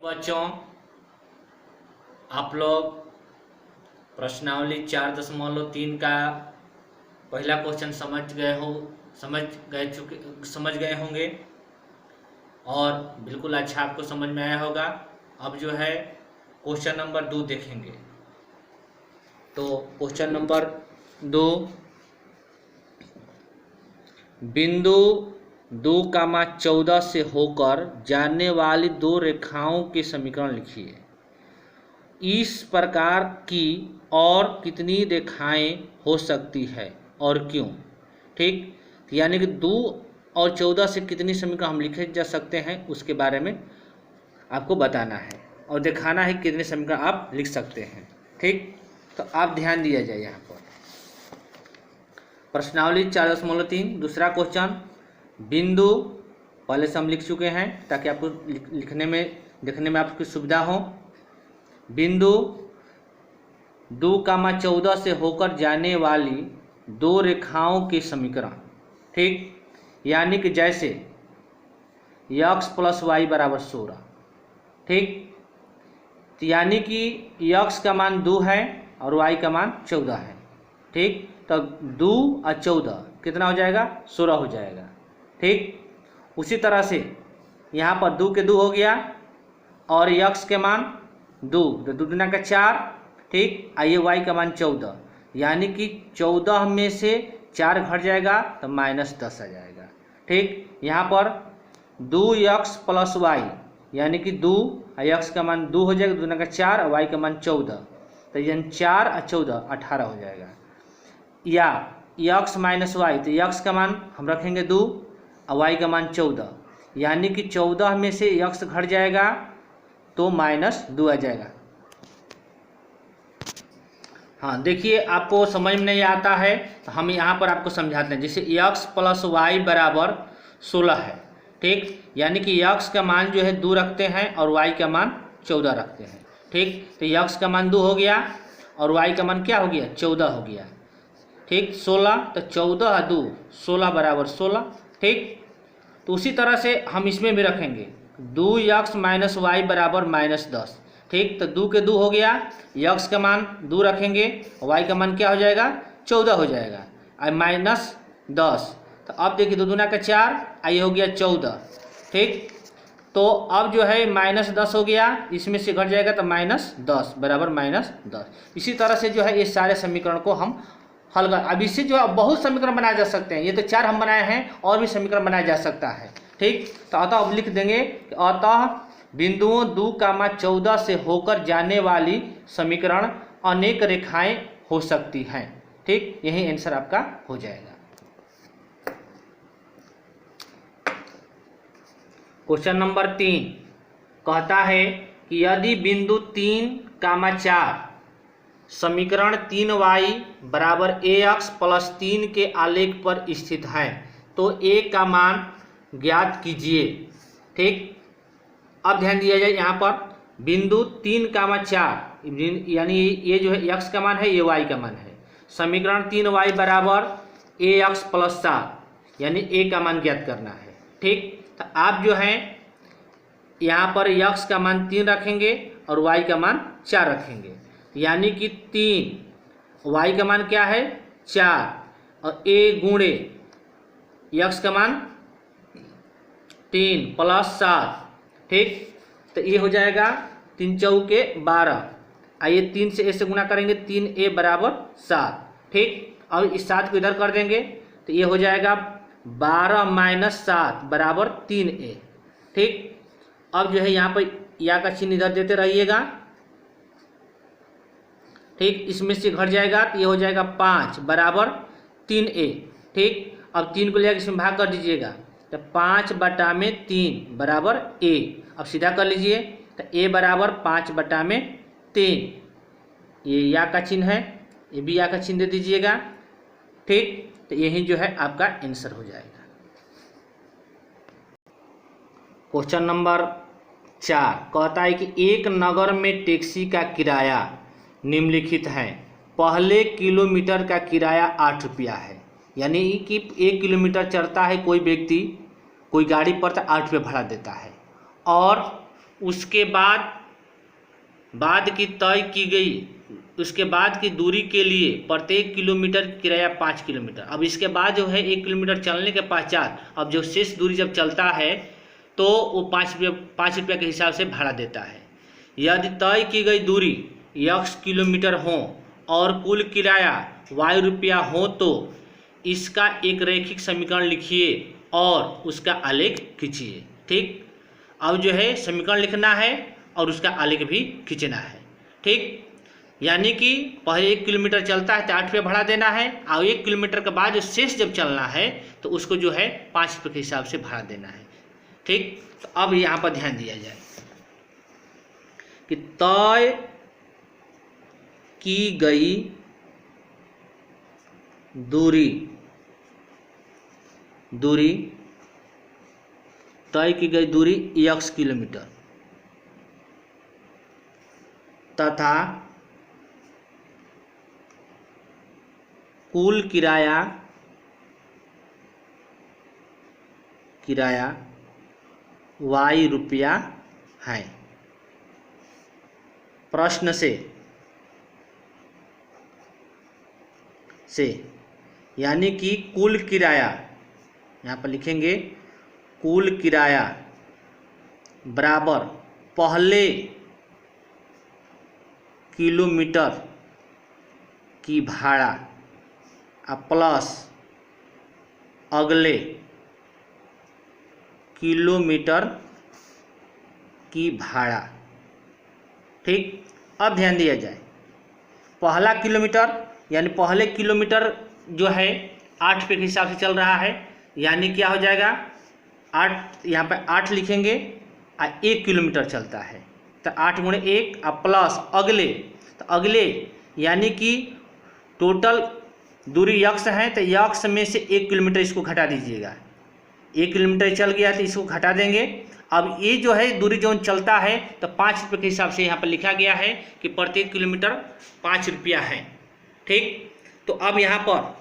बच्चों, आप लोग प्रश्नावली 4.3 का पहला क्वेश्चन समझ गए होंगे और बिल्कुल अच्छा आपको समझ में आया होगा। अब जो है क्वेश्चन नंबर 2 देखेंगे। तो क्वेश्चन नंबर 2, बिंदु 2,14 से होकर जाने वाली दो रेखाओं के समीकरण लिखिए। इस प्रकार की और कितनी रेखाएं हो सकती है और क्यों? ठीक, यानी कि 2 और 14 से कितनी समीकरण हम लिखे जा सकते हैं उसके बारे में आपको बताना है और दिखाना है कितने समीकरण आप लिख सकते हैं। ठीक, तो आप ध्यान दिया जाए यहाँ पर। प्रश्नावली 4.3 दूसरा क्वेश्चन, बिंदु पहले से हम लिख चुके हैं ताकि आपको लिखने में देखने में आपकी सुविधा हो। बिंदु 2,14 से होकर जाने वाली दो रेखाओं के समीकरण। ठीक, यानी कि जैसे x + y = 16। ठीक, तो यानी कि x का मान 2 है और y का मान 14 है। ठीक, तो 2 और 14 कितना हो जाएगा? 16 हो जाएगा। ठीक, उसी तरह से यहाँ पर 2 के 2 हो गया और x के मान 2, तो 2 दूना का 4। ठीक, आइए y का मान 14, यानी कि 14 में से 4 घट जाएगा तो -10 आ जाएगा। ठीक, यहाँ पर 2x + y यानी कि 2 और x का मान 2 हो जाएगा, 2 दूना का 4 और y का मान 14, तो यानी 4 और 14 18 हो जाएगा। या x - y, तो x का मान हम रखेंगे 2 और y का मान 14, यानी कि 14 में से x घट जाएगा तो -2 आ जाएगा। हाँ, देखिए आपको समझ में नहीं आता है तो हम यहाँ पर आपको समझाते हैं। जैसे x + y = 16 है। ठीक, यानी कि x का मान जो है 2 रखते हैं और y का मान 14 रखते हैं। ठीक, तो x का मान 2 हो गया और y का मान क्या हो गया? 14 हो गया। ठीक, 16, तो 14 और 2 16 = 16। ठीक, तो उसी तरह से हम इसमें भी रखेंगे 2x - y = -10। ठीक, तो 2 के 2 हो गया, x का मान 2 रखेंगे, y का मान क्या हो जाएगा? 14 हो जाएगा और -10। तो अब देखिए 2 दूना का 4, ये हो गया 14। ठीक, तो अब जो है -10 हो गया, इसमें से घट जाएगा तो -10 = -10। इसी तरह से जो है ये सारे समीकरण को हम हल कर, अब इससे जो है बहुत समीकरण बनाए जा सकते हैं। ये तो 4 हम बनाए हैं, और भी समीकरण बनाया जा सकता है। ठीक, तो अतः अब लिख देंगे, अतः बिंदुओं 2,14 से होकर जाने वाली समीकरण अनेक रेखाएं हो सकती हैं। ठीक, यही आंसर आपका हो जाएगा। क्वेश्चन नंबर 3 कहता है कि यदि बिंदु 3,4 समीकरण 3y = ax + 3 के आलेख पर स्थित है तो a का मान ज्ञात कीजिए। ठीक, अब ध्यान दिया जाए यहाँ पर बिंदु 3,4 यानी ये जो है x का मान है, ये y का मान है। समीकरण 3y = ax + 7 यानी a का मान ज्ञात करना है। ठीक, तो आप जो है यहाँ पर x का मान 3 रखेंगे और y का मान 4 रखेंगे, यानी कि 3, y का मान क्या है? 4 और a गुणे x का मान 3 + 7। ठीक, तो ये हो जाएगा 3 चौके 12। आइए 3 से a से गुणा करेंगे, 3a = 7। ठीक, और इस 7 को इधर कर देंगे तो ये हो जाएगा 12 - 7 = 3a। ठीक, अब जो है यहाँ पर या का चिन्ह इधर देते रहिएगा। ठीक, इसमें से घट जाएगा तो ये हो जाएगा 5 = 3a। ठीक, अब 3 को लेकर इसमें भाग कर दीजिएगा तो 5/3 = a। अब सीधा कर लीजिए तो a = 5/3। ये या का चिन्ह है, ये भी या का चिन्ह दे दीजिएगा। ठीक, तो यही जो है आपका आंसर हो जाएगा। क्वेश्चन नंबर 4 कहता है कि एक नगर में टैक्सी का किराया निम्नलिखित है। पहले किलोमीटर का किराया 8 रुपया है, यानी कि 1 किलोमीटर चलता है कोई व्यक्ति, कोई गाड़ी पर तो 8 रुपये भाड़ा देता है, और उसके बाद की तय की गई, उसके बाद की दूरी के लिए प्रत्येक किलोमीटर किराया 5 किलोमीटर। अब इसके बाद जो है 1 किलोमीटर चलने के पश्चात अब जो शेष दूरी जब चलता है तो वो 5 रुपये के हिसाब से भाड़ा देता है। यदि तय की गई दूरी x किलोमीटर हो और कुल किराया y रुपया हो तो इसका एक रैखिक समीकरण लिखिए और उसका आलेख खींचिए। ठीक, अब जो है समीकरण लिखना है और उसका आलेख भी खींचना है। ठीक, यानी कि पहले 1 किलोमीटर चलता है तो 8 रुपये भाड़ा देना है और 1 किलोमीटर के बाद शेष जब चलना है तो उसको जो है 5 रुपये के हिसाब से भाड़ा देना है। ठीक, तो अब यहाँ पर ध्यान दिया जाए कि तय की गई दूरी तय की गई दूरी x किलोमीटर तथा कुल किराया y रुपया है। प्रश्न से यानी कि कुल किराया, यहाँ पर लिखेंगे कुल किराया बराबर पहले किलोमीटर की भाड़ा प्लस अगले किलोमीटर की भाड़ा। ठीक, अब ध्यान दिया जाए, पहला किलोमीटर यानी पहले किलोमीटर जो है 8 रुपये के हिसाब से चल रहा है, यानी क्या हो जाएगा 8, यहाँ पे 8 लिखेंगे और 1 किलोमीटर चलता है तो 8 गुणे 1 और प्लस अगले, तो अगले यानी कि टोटल दूरी x है तो x में से 1 किलोमीटर इसको घटा दीजिएगा। 1 किलोमीटर चल गया तो इसको घटा देंगे। अब ये जो है दूरी जो चलता है तो 5 रुपये के हिसाब से यहाँ पर लिखा गया है कि प्रत्येक किलोमीटर 5 रुपया है। ठीक, तो अब यहाँ पर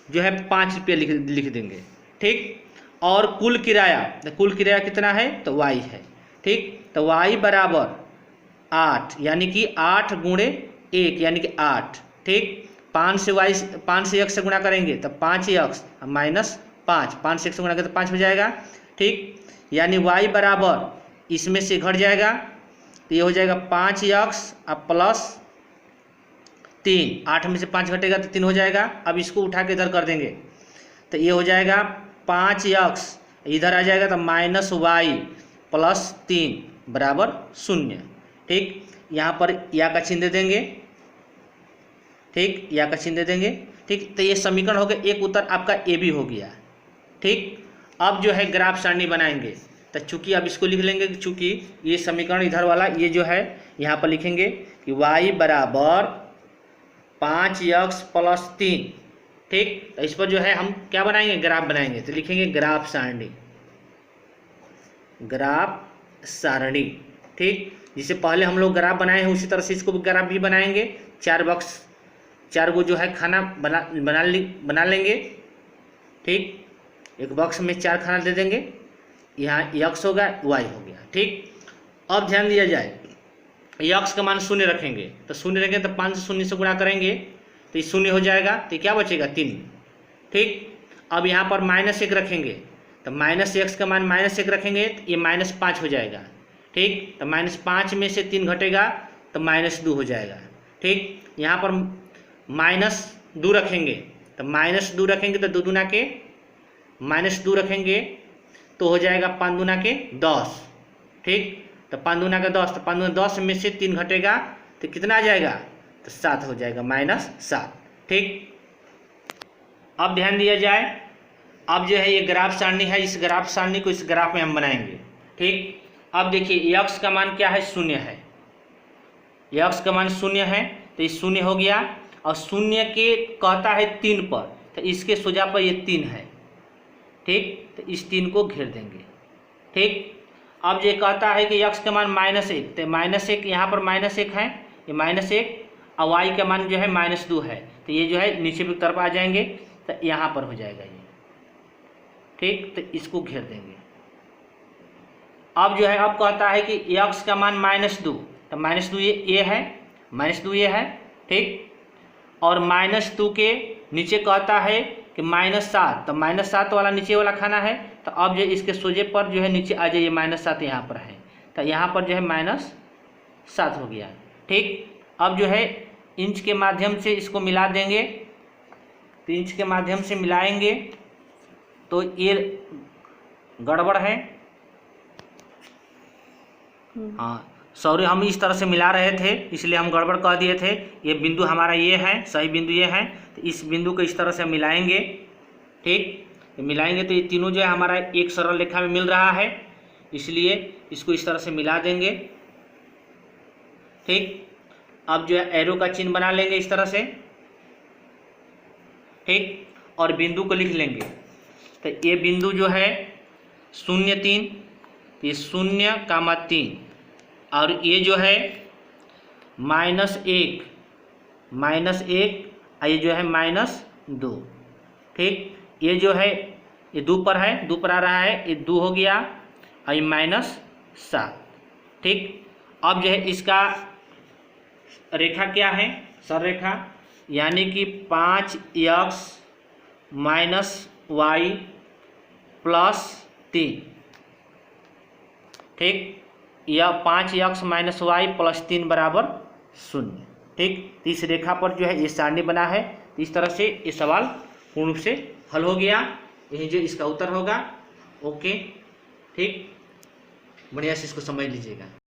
जो है 5 रुपये लिख देंगे। ठीक, और कुल किराया, तो कुल किराया कितना है तो y है। ठीक, तो y बराबर 8 यानी कि 8 गुणे 1 यानी कि 8। ठीक, 5 से x से गुणा करेंगे तो 5x माइनस 5 से x से गुणा करें तो 5 हो जाएगा। ठीक, यानी y बराबर इसमें से घट जाएगा तो ये हो जाएगा 5x अब प्लस 3, 8 में से 5 घटेगा तो 3 हो जाएगा। अब इसको उठा के इधर कर देंगे तो ये हो जाएगा 5x, इधर आ जाएगा तो माइनस y प्लस 3 बराबर 0। ठीक, यहाँ पर या का चिन्ह दे देंगे। ठीक, या का चिन्ह दे देंगे। ठीक, तो ये समीकरण हो गया, एक उत्तर आपका ए भी हो गया। ठीक, अब जो है ग्राफ सारणी बनाएंगे तो चूंकि अब इसको लिख लेंगे कि चूंकि ये समीकरण इधर वाला ये जो है यहाँ पर लिखेंगे कि y बराबर 5x प्लस 3। ठीक, तो इस पर जो है हम क्या बनाएंगे ग्राफ बनाएंगे तो लिखेंगे ग्राफ सारणी। ठीक, जिसे पहले हम लोग ग्राफ बनाए हैं उसी तरह से इसको भी ग्राफ भी बनाएंगे। 4 गो जो है खाना बना लेंगे। ठीक, एक बॉक्स में 4 खाना दे देंगे, यहाँ x होगा y हो गया। ठीक, अब ध्यान दिया जाए x का मान 0 रखेंगे तो 0 रखेंगे तो 5 से 0 से गुणा करेंगे तो ये 0 हो जाएगा तो क्या बचेगा 3। ठीक, अब यहाँ पर -1 रखेंगे तो -x का मान -1 रखेंगे तो ये -5 हो जाएगा। ठीक, तो -5 में से 3 घटेगा तो -2 हो जाएगा। ठीक, यहाँ पर -2 रखेंगे तो -2 रखेंगे तो 2 दूना के -2 रखेंगे तो हो जाएगा 5 दूना के 10। ठीक, तो 5 दूना का 10 तो 5 दूना 10 में से 3 घटेगा तो कितना आ जाएगा तो 7 हो जाएगा -7। ठीक, अब ध्यान दिया जाए, अब जो है ये ग्राफ सारणी है, इस ग्राफ सारणी को इस ग्राफ में हम बनाएंगे। ठीक, अब देखिए x का मान क्या है 0 है, x का मान 0 है तो ये 0 हो गया और 0 के कहता है 3 पर तो इसके सोजा पर ये 3 है। ठीक, तो इस 3 को घेर देंगे। ठीक, अब ये कहता है कि x का मान -1 तो -1 यहाँ पर -1 है, ये -1 और y का मान जो है -2 है तो ये जो है नीचे की तरफ आ जाएंगे तो यहाँ पर हो जाएगा ये। ठीक, तो इसको घेर देंगे। अब जो है अब कहता है कि x का मान -2, तो -2 ये है, -2 ये है, ठीक। और -2 के नीचे कहता है कि -7, तो -7 वाला नीचे वाला खाना है। तो अब जो इसके सोजे पर जो है नीचे आ जाइए, -7 यहाँ पर है, तो यहाँ पर जो है -7 हो गया, ठीक। अब जो है इंच के माध्यम से इसको मिला देंगे, तो इंच के माध्यम से मिलाएंगे तो ये गड़बड़ है। हाँ सॉरी, हम इस तरह से मिला रहे थे इसलिए हम गड़बड़ कह दिए थे। ये बिंदु हमारा ये है, सही बिंदु ये है, तो इस बिंदु को इस तरह से मिलाएंगे, ठीक। तो मिलाएंगे तो ये तीनों जो है हमारा एक सरल रेखा में मिल रहा है, इसलिए इसको इस तरह से मिला देंगे, ठीक। अब जो है एरो का चिन्ह बना लेंगे इस तरह से, ठीक, और बिंदु को लिख लेंगे। तो ये बिंदु जो है 0, 3, ये 0,3, और ये जो है -1, और ये जो है -2, ठीक। ये जो है ये 2 पर है, 2 पर आ रहा है, ये 2 हो गया, और ये -7, ठीक। अब जो है इसका रेखा क्या है, सररेखा, यानी कि 5x - y + 3, ठीक। या 5x - y + 3 = 0, ठीक। इस रेखा पर जो है ये सारणी बना है। इस तरह से ये सवाल पूर्ण रूप से हल हो गया। यही जो इसका उत्तर होगा। ओके, ठीक, बढ़िया से इसको समझ लीजिएगा।